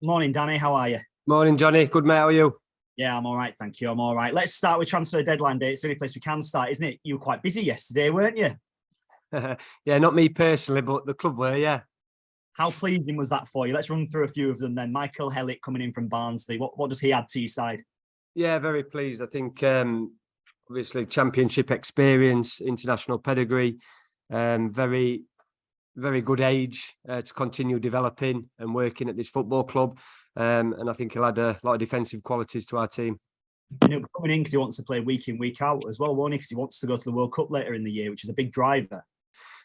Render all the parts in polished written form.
Morning, Danny. How are you? Morning, Johnny. Good, mate. How are you? Yeah, I'm all right. Thank you. I'm all right. Let's start with transfer deadline day. It's the only place we can start, isn't it? You were quite busy yesterday, weren't you? Yeah, not me personally, but the club were, yeah. How pleasing was that for you? Let's run through a few of them then. Michael Hellick coming in from Barnsley. What does he add to your side? Yeah, very pleased. I think, obviously, championship experience, international pedigree, very, very good age to continue developing and working at this football club. And I think he'll add a lot of defensive qualities to our team. And he'll be coming in because he wants to play week in, week out as well, won't he? Because he wants to go to the World Cup later in the year, which is a big driver.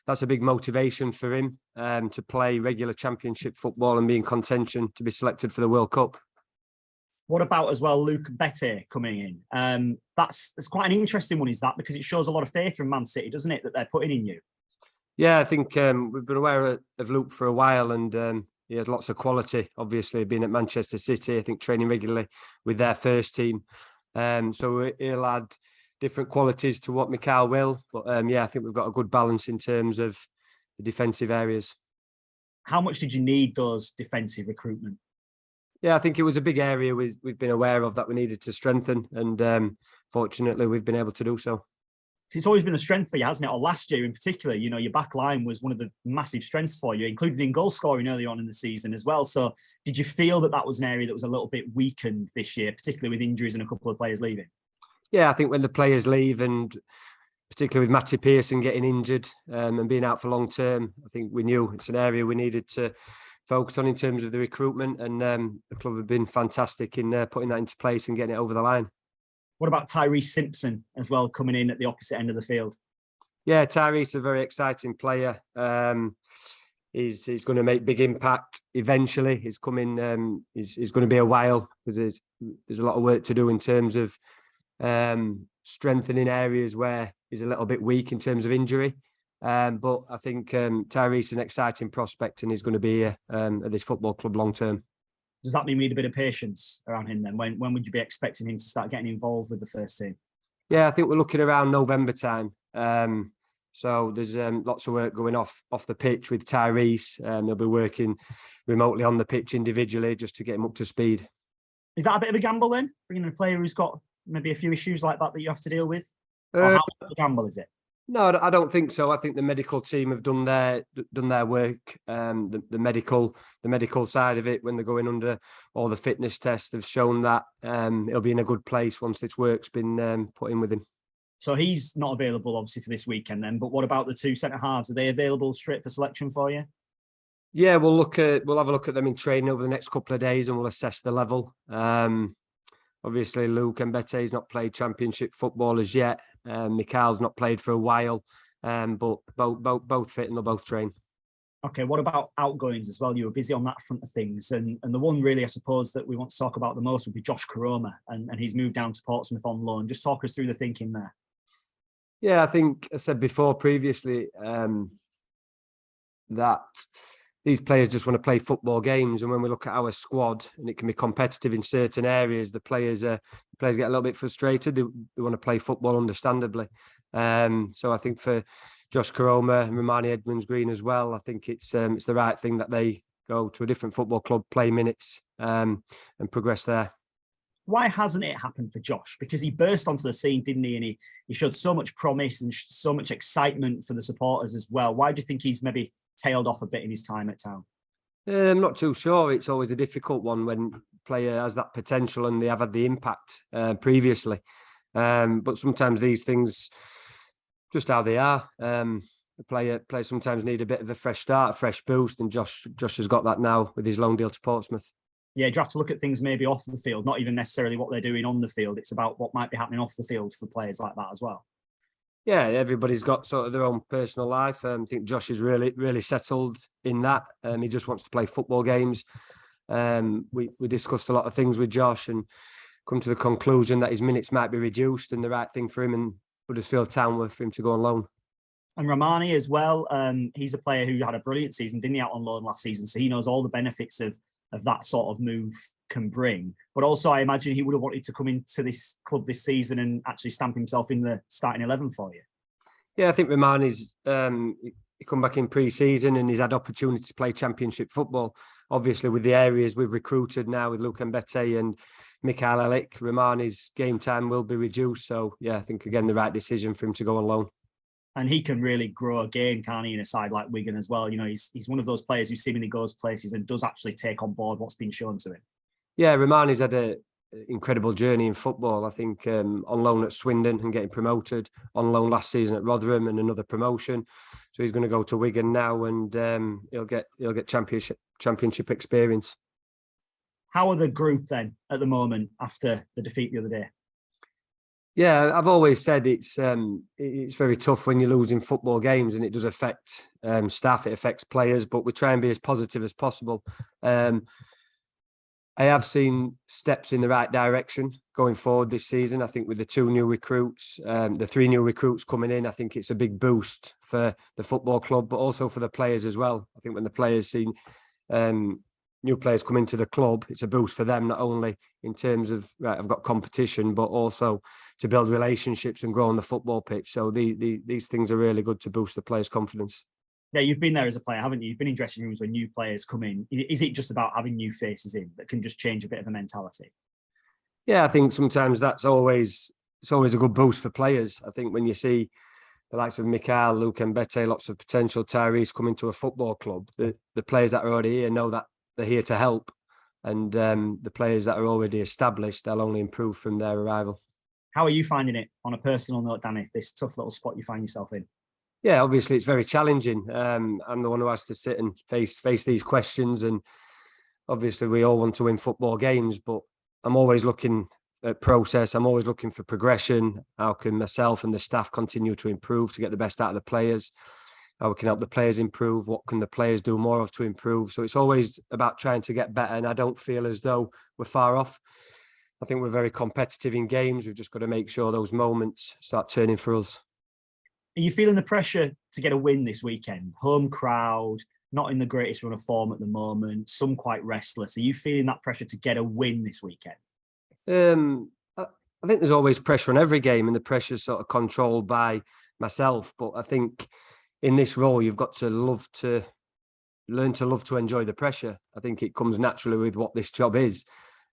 That's a big motivation for him to play regular championship football and be in contention to be selected for the World Cup. What about as well Luke Bette coming in? That's quite an interesting one, is that? Because it shows a lot of faith from Man City, doesn't it, that they're putting in you? Yeah, I think we've been aware of Luke for a while, and he had lots of quality, obviously, being at Manchester City, I think training regularly with their first team. So he'll add different qualities to what Mikhail will. But yeah, I think we've got a good balance in terms of the defensive areas. How much did you need those defensive recruitment? Yeah, I think it was a big area we've been aware of that we needed to strengthen. And fortunately, we've been able to do so. It's always been a strength for you, hasn't it? Or last year in particular, you know, your back line was one of the massive strengths for you, including in goal scoring early on in the season as well. So did you feel that was an area that was a little bit weakened this year, particularly with injuries and a couple of players leaving? Yeah, I think when the players leave, and particularly with Matty Pearson getting injured and being out for long term, I think we knew it's an area we needed to focus on in terms of the recruitment. And the club have been fantastic in putting that into place and getting it over the line. What about Tyrese Simpson as well, coming in at the opposite end of the field? Yeah, Tyrese is a very exciting player. He's going to make big impact eventually. He's coming. He's going to be a while because there's a lot of work to do in terms of strengthening areas where he's a little bit weak in terms of injury. But I think Tyrese is an exciting prospect, and he's going to be at this football club long term. Does that mean we need a bit of patience around him then? When would you be expecting him to start getting involved with the first team? Yeah, I think we're looking around November time. So there's lots of work going off the pitch with Tyrese. They'll be working remotely on the pitch individually just to get him up to speed. Is that a bit of a gamble then? Bringing in a player who's got maybe a few issues like that you have to deal with? Or how big of a gamble is it? No, I don't think so. I think the medical team have done their work. The medical side of it, when they're going under all the fitness tests, have shown that he'll be in a good place once this work's been put in with him. So he's not available, obviously, for this weekend then. But what about the two centre halves? Are they available straight for selection for you? Yeah, we'll have a look at them in training over the next couple of days, and we'll assess the level. Obviously, Luke Mbette's not played championship football as yet. Mikhail's not played for a while, but both fit and they'll both train. Okay, what about outgoings as well? You were busy on that front of things. And the one really, I suppose, that we want to talk about the most would be Josh Koroma. And he's moved down to Portsmouth on loan. Just talk us through the thinking there. Yeah, I think I said before previously that these players just want to play football games, and when we look at our squad, and it can be competitive in certain areas, the players get a little bit frustrated. They want to play football, understandably. So I think for Josh Koroma and Romani Edmonds-Green as well, I think it's the right thing that they go to a different football club, play minutes, and progress there. Why hasn't it happened for Josh? Because he burst onto the scene, didn't he? And he showed so much promise and so much excitement for the supporters as well. Why do you think he's maybe tailed off a bit in his time at town? I'm not too sure. It's always a difficult one when a player has that potential and they have had the impact previously. But sometimes these things, just how they are. The player sometimes need a bit of a fresh start, a fresh boost, and Josh has got that now with his loan deal to Portsmouth. Yeah, you have to look at things maybe off the field, not even necessarily what they're doing on the field. It's about what might be happening off the field for players like that as well. Yeah, everybody's got sort of their own personal life. I think Josh is really settled in that. He just wants to play football games. We discussed a lot of things with Josh and come to the conclusion that his minutes might be reduced, and the right thing for him in Huddersfield Town was for him to go on loan. And Romani as well. He's a player who had a brilliant season, didn't he, out on loan last season? So he knows all the benefits of that sort of move can bring. But also, I imagine he would have wanted to come into this club this season and actually stamp himself in the starting 11 for you. Yeah, I think Romani's he come back in pre-season and he's had opportunity to play Championship football. Obviously, with the areas we've recruited now with Luke Mbete and Mikael Elik, Romani's game time will be reduced. So, yeah, I think, again, the right decision for him to go on loan. And he can really grow a game, can't he, in a side like Wigan as well? You know, he's one of those players who seemingly goes places and does actually take on board what's been shown to him. Yeah, Romani's had an incredible journey in football. I think on loan at Swindon and getting promoted, on loan last season at Rotherham and another promotion. So he's going to go to Wigan now, and he'll get championship experience. How are the group then at the moment after the defeat the other day? Yeah, I've always said it's very tough when you're losing football games, and it does affect staff, it affects players, but we try and be as positive as possible. I have seen steps in the right direction going forward this season. I think with the 2 new recruits, the 3 new recruits coming in, I think it's a big boost for the football club, but also for the players as well. I think when the players see new players come into the club, it's a boost for them, not only in terms of, right, I've got competition, but also to build relationships and grow on the football pitch. So these things are really good to boost the players' confidence. Yeah, you've been there as a player, haven't you? You've been in dressing rooms when new players come in. Is it just about having new faces in that can just change a bit of a mentality? Yeah, I think sometimes it's always a good boost for players. I think when you see the likes of Mikael, Luke Mbete, lots of potential Tyrese coming to a football club, the players that are already here know that they're here to help. And the players that are already established, they'll only improve from their arrival. How are you finding it on a personal note, Danny, this tough little spot you find yourself in? Yeah, obviously it's very challenging. I'm the one who has to sit and face these questions, and obviously we all want to win football games, but I'm always looking at process. I'm always looking for progression. How can myself and the staff continue to improve to get the best out of the players? How we can help the players improve? What can the players do more of to improve? So it's always about trying to get better, and I don't feel as though we're far off. I think we're very competitive in games. We've just got to make sure those moments start turning for us. Are you feeling the pressure to get a win this weekend? Home crowd, not in the greatest run of form at the moment, some quite restless. Are you feeling that pressure to get a win this weekend? I think there's always pressure on every game, and the pressure's sort of controlled by myself. But I think in this role, you've got to learn to love to enjoy the pressure. I think it comes naturally with what this job is.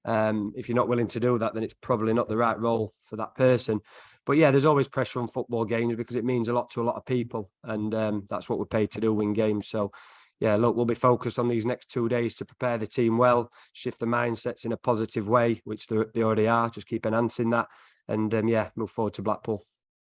If you're not willing to do that, then it's probably not the right role for that person. But yeah, there's always pressure on football games because it means a lot to a lot of people, and that's what we're paid to do, win games. So yeah, look, we'll be focused on these next 2 days to prepare the team well, shift the mindsets in a positive way, which they already are. Just keep enhancing that, and move forward to Blackpool.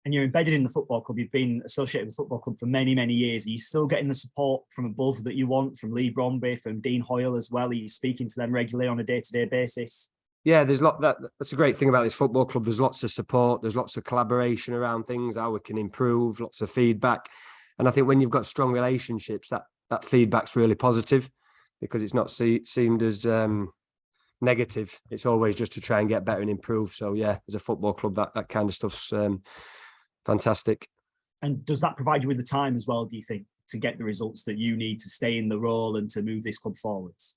And you're embedded in the football club. You've been associated with the football club for many, many years. Are you still getting the support from above that you want, from Lee Bromby, from Dean Hoyle as well? Are you speaking to them regularly on a day-to-day basis? Yeah, that's a great thing about this football club. There's lots of support. There's lots of collaboration around things, how we can improve, lots of feedback. And I think when you've got strong relationships, that feedback's really positive, because it's not seemed as negative. It's always just to try and get better and improve. So yeah, as a football club, that kind of stuff's fantastic. And does that provide you with the time as well, do you think, to get the results that you need to stay in the role and to move this club forwards?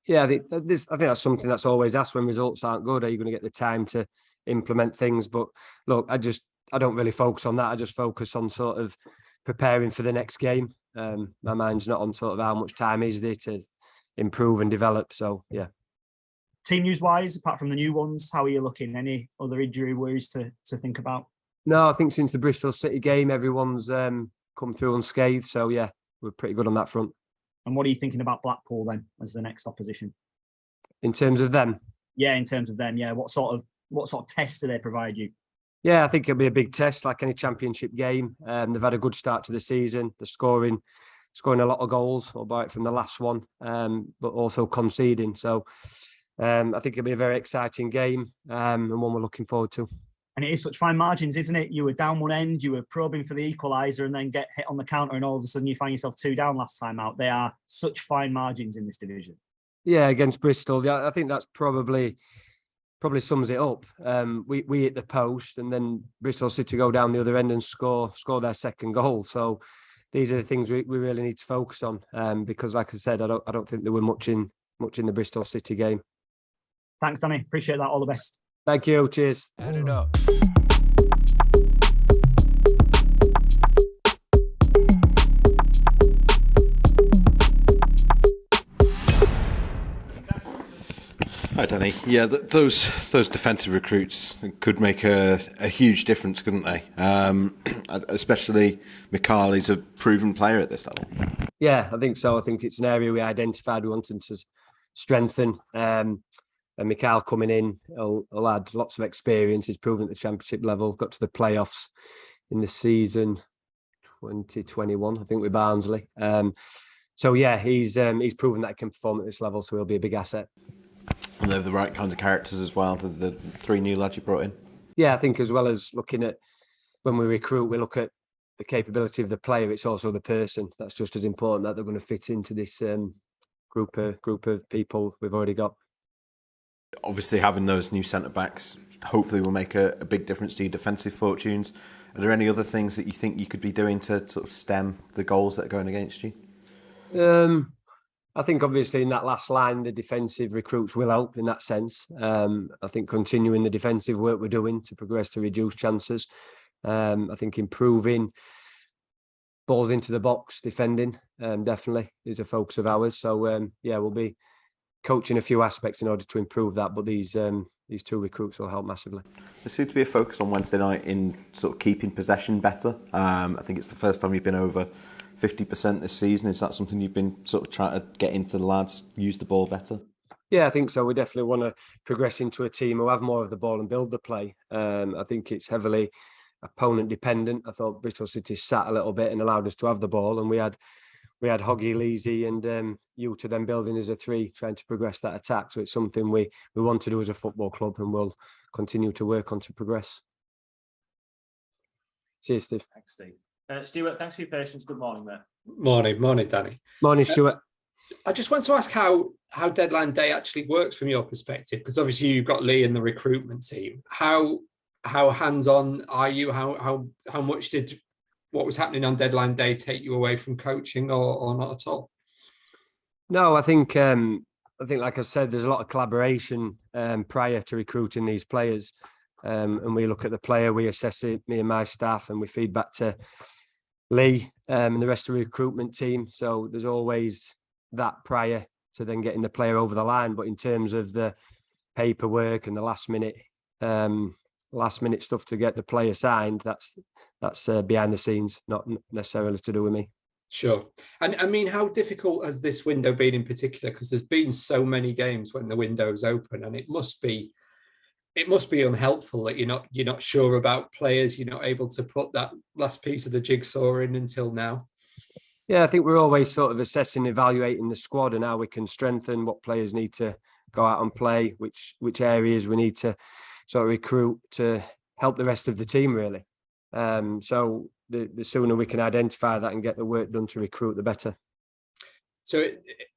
Yeah, I think that's something that's always asked when results aren't good. Are you going to get the time to implement things? But look, I don't really focus on that. I just focus on sort of preparing for the next game. My mind's not on sort of how much time is there to improve and develop. So yeah. Team news wise, apart from the new ones, how are you looking? Any other injury worries to think about? No, I think since the Bristol City game, everyone's come through unscathed. So yeah, we're pretty good on that front. And what are you thinking about Blackpool then as the next opposition? In terms of them? Yeah, in terms of them. Yeah, what sort of test do they provide you? Yeah, I think it'll be a big test, like any championship game. They've had a good start to the season. They're scoring a lot of goals, albeit from the last one, but also conceding. So I think it'll be a very exciting game, and one we're looking forward to. And it is such fine margins, isn't it? You were down one end, you were probing for the equaliser, and then get hit on the counter, and all of a sudden you find yourself 2 down last time out. They are such fine margins in this division. Yeah, against Bristol, yeah, I think that's probably sums it up. We hit the post, and then Bristol City go down the other end and score their second goal. So these are the things we really need to focus on, because, like I said, I don't think there were much in the Bristol City game. Thanks, Danny. Appreciate that. All the best. Thank you. Cheers. Add it up. Hi, Danny. Yeah, those defensive recruits could make a huge difference, couldn't they? Especially Mikhail, he's a proven player at this level. Yeah, I think so. I think it's an area we identified we wanted to strengthen. And Mikhail coming in, he'll add lots of experience. He's proven at the championship level, got to the playoffs in the season 2021, I think, with Barnsley. So yeah, he's proven that he can perform at this level, so he'll be a big asset. And they're the right kinds of characters as well, the three new lads you brought in. Yeah, I think as well as looking at when we recruit, we look at the capability of the player. It's also the person. That's just as important, that they're going to fit into this group of people we've already got. Obviously, having those new centre backs hopefully will make a big difference to your defensive fortunes. Are there any other things that you think you could be doing to sort of stem the goals that are going against you? I think obviously in that last line, the defensive recruits will help in that sense. I think continuing the defensive work we're doing to progress to reduce chances. I think improving balls into the box, defending, definitely is a focus of ours. So we'll be coaching a few aspects in order to improve that. But these two recruits will help massively. There seems to be a focus on Wednesday night in sort of keeping possession better. I think it's the first time you've been over 50% this season. Is that something you've been sort of trying to get into the lads, use the ball better? Yeah, I think so. We definitely want to progress into a team who have more of the ball and build the play. I think it's heavily opponent dependent. I thought Bristol City sat a little bit and allowed us to have the ball, and we had Hoggy, Leasy and you to them building as a three, trying to progress that attack. So it's something we want to do as a football club, and we'll continue to work on to progress. Cheers, Steve. Thanks, Steve. Stuart, thanks for your patience. Good morning, mate. Morning, Danny. Morning, Stuart. I just want to ask how deadline day actually works from your perspective, because obviously you've got Lee and the recruitment team. How hands-on are you? How much did what was happening on deadline day take you away from coaching, or not at all? No, I think like I said, there's a lot of collaboration prior to recruiting these players. And we look at the player, we assess it, me and my staff, and we feed back to Lee and the rest of the recruitment team. So there's always that prior to then getting the player over the line. But in terms of the paperwork and the last minute stuff to get the player signed, that's behind the scenes, not necessarily to do with me. Sure. And I mean, how difficult has this window been in particular? Because there's been so many games when the window's open, and it must be unhelpful that you're not sure about players. You're not able to put that last piece of the jigsaw in until now. Yeah, I think we're always sort of assessing, evaluating the squad and how we can strengthen, what players need to go out and play, which areas we need to sort of recruit to help the rest of the team, really. So the sooner we can identify that and get the work done to recruit, the better. So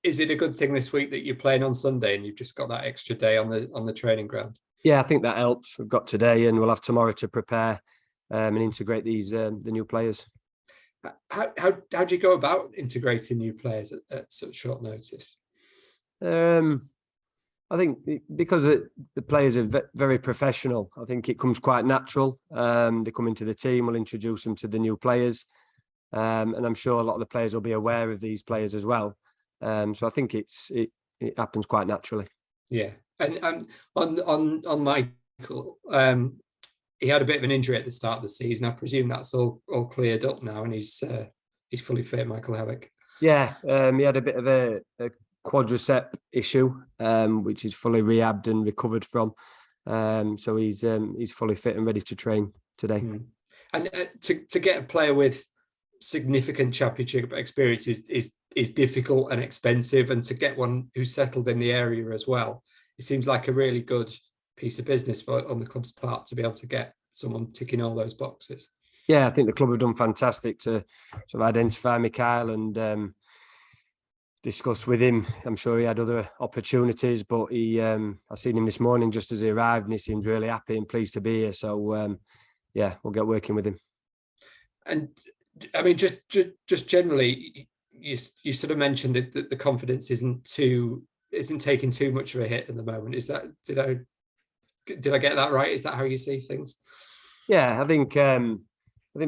is it a good thing this week that you're playing on Sunday and you've just got that extra day on the training ground? Yeah, I think that helps. We've got today and we'll have tomorrow to prepare and integrate these the new players. How do you go about integrating new players at such short notice? I think because the players are very professional, I think it comes quite natural. They come into the team, we'll introduce them to the new players. And I'm sure a lot of the players will be aware of these players as well. So I think it happens quite naturally. Yeah. And on Michael, he had a bit of an injury at the start of the season. I presume that's all cleared up now, and he's fully fit, Michael Hellick. Yeah, he had a bit of a quadricep issue, which is fully rehabbed and recovered from. So he's fully fit and ready to train today. And to get a player with significant championship experience is difficult and expensive, and to get one who's settled in the area as well, it seems like a really good piece of business on the club's part to be able to get someone ticking all those boxes. Yeah, I think the club have done fantastic to sort of identify Mikhail and discuss with him. I'm sure he had other opportunities, but I seen him this morning just as he arrived, and he seemed really happy and pleased to be here. So we'll get working with him. And I mean, just generally, you sort of mentioned that the confidence isn't taking too much of a hit at the moment. Is that did I get that right? Is that how you see things? Yeah, I think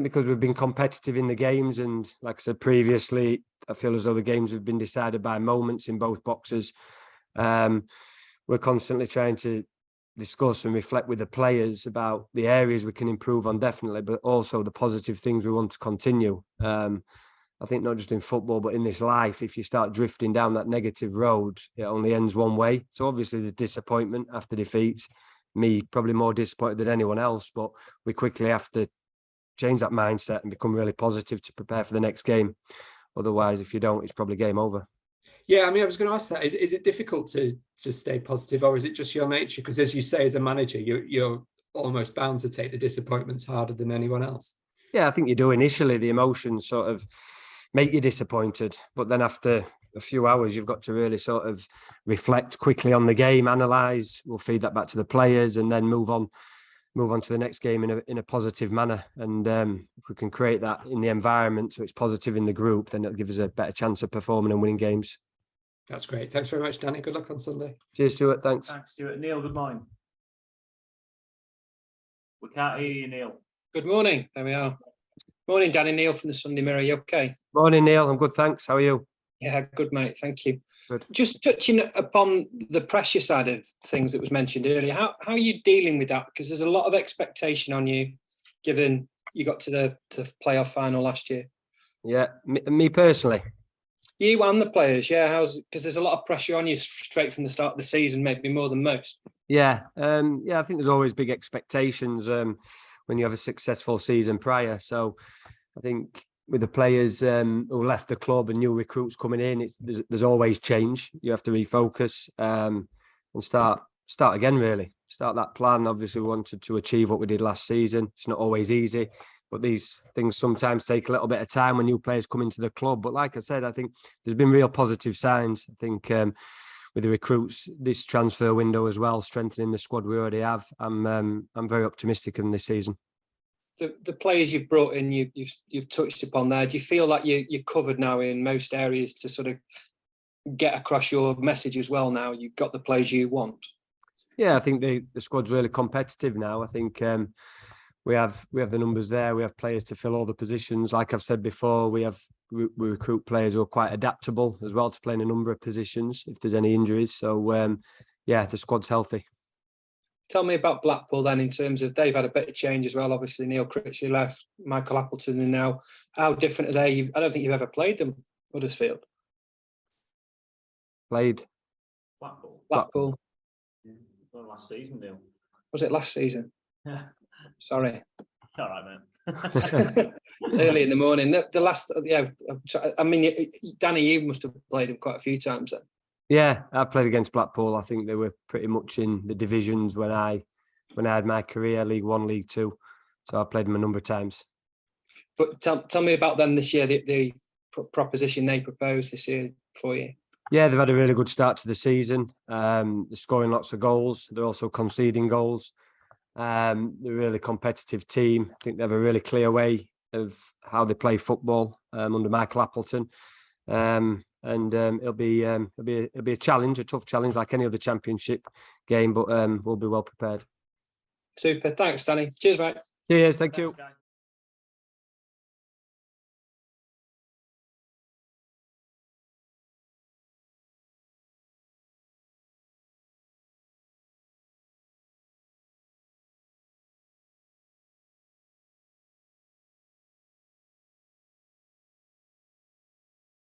because we've been competitive in the games, and like I said previously, I feel as though the games have been decided by moments in both boxes. we're constantly trying to discuss and reflect with the players about the areas we can improve on, definitely, but also the positive things we want to continue. I think not just in football, but in this life, if you start drifting down that negative road, it only ends one way. So obviously there's disappointment after defeats. Me probably more disappointed than anyone else, but we quickly have to change that mindset and become really positive to prepare for the next game. Otherwise, if you don't, it's probably game over. Yeah, I mean, I was going to ask that. Is it difficult to stay positive, or is it just your nature? Because as you say, as a manager, you're almost bound to take the disappointments harder than anyone else. Yeah, I think you do. Initially, the emotions sort of make you disappointed, but then after a few hours, you've got to really sort of reflect quickly on the game, analyse. We'll feed that back to the players, and then move on to the next game in a positive manner. And if we can create that in the environment, so it's positive in the group, then it'll give us a better chance of performing and winning games. That's great. Thanks very much, Danny. Good luck on Sunday. Cheers, Stuart. Thanks. Thanks, Stuart. Neil, good morning. We can't hear you, Neil. Good morning. There we are. Morning, Danny. Neil from the Sunday Mirror. You okay? Morning, Neil. I'm good, thanks. How are you? Yeah, good, mate. Thank you. Good. Just touching upon the pressure side of things that was mentioned earlier, how are you dealing with that? Because there's a lot of expectation on you, given you got to the playoff final last year. Yeah, me personally. You and the players, yeah. Because there's a lot of pressure on you straight from the start of the season, maybe more than most. Yeah, I think there's always big expectations when you have a successful season prior. So I think with the players who left the club and new recruits coming in, there's always change. You have to refocus and start again, really. Start that plan. Obviously, we wanted to achieve what we did last season. It's not always easy, but these things sometimes take a little bit of time when new players come into the club. But like I said, I think there's been real positive signs. I think with the recruits, this transfer window as well, strengthening the squad we already have, I'm very optimistic in this season. The players you've brought in, you've touched upon there. Do you feel like you're covered now in most areas to sort of get across your message as well now? You've got the players you want. Yeah, I think the squad's really competitive now. I think we have the numbers there. We have players to fill all the positions. Like I've said before, we recruit players who are quite adaptable as well to play in a number of positions if there's any injuries. So the squad's healthy. Tell me about Blackpool then, in terms of they've had a bit of change as well. Obviously, Neil Critchley left, Michael Appleton, and now how different are they? I don't think you've ever played them, Huddersfield. Played Blackpool. Well, last season, Neil. Was it last season? Yeah. Sorry. All right, man. Early in the morning. The last, yeah. I mean, Danny, you must have played him quite a few times then. Yeah, I've played against Blackpool. I think they were pretty much in the divisions when I had my career, League One, League Two. So I've played them a number of times. But tell me about them this year, the proposition they proposed this year for you. Yeah, they've had a really good start to the season. They're scoring lots of goals. They're also conceding goals. They're a really competitive team. I think they have a really clear way of how they play football under Michael Appleton. It'll be a challenge, a tough challenge like any other championship game, but we'll be well prepared. Super. Thanks, Danny. Cheers, mate. Cheers. Thank you. Guys.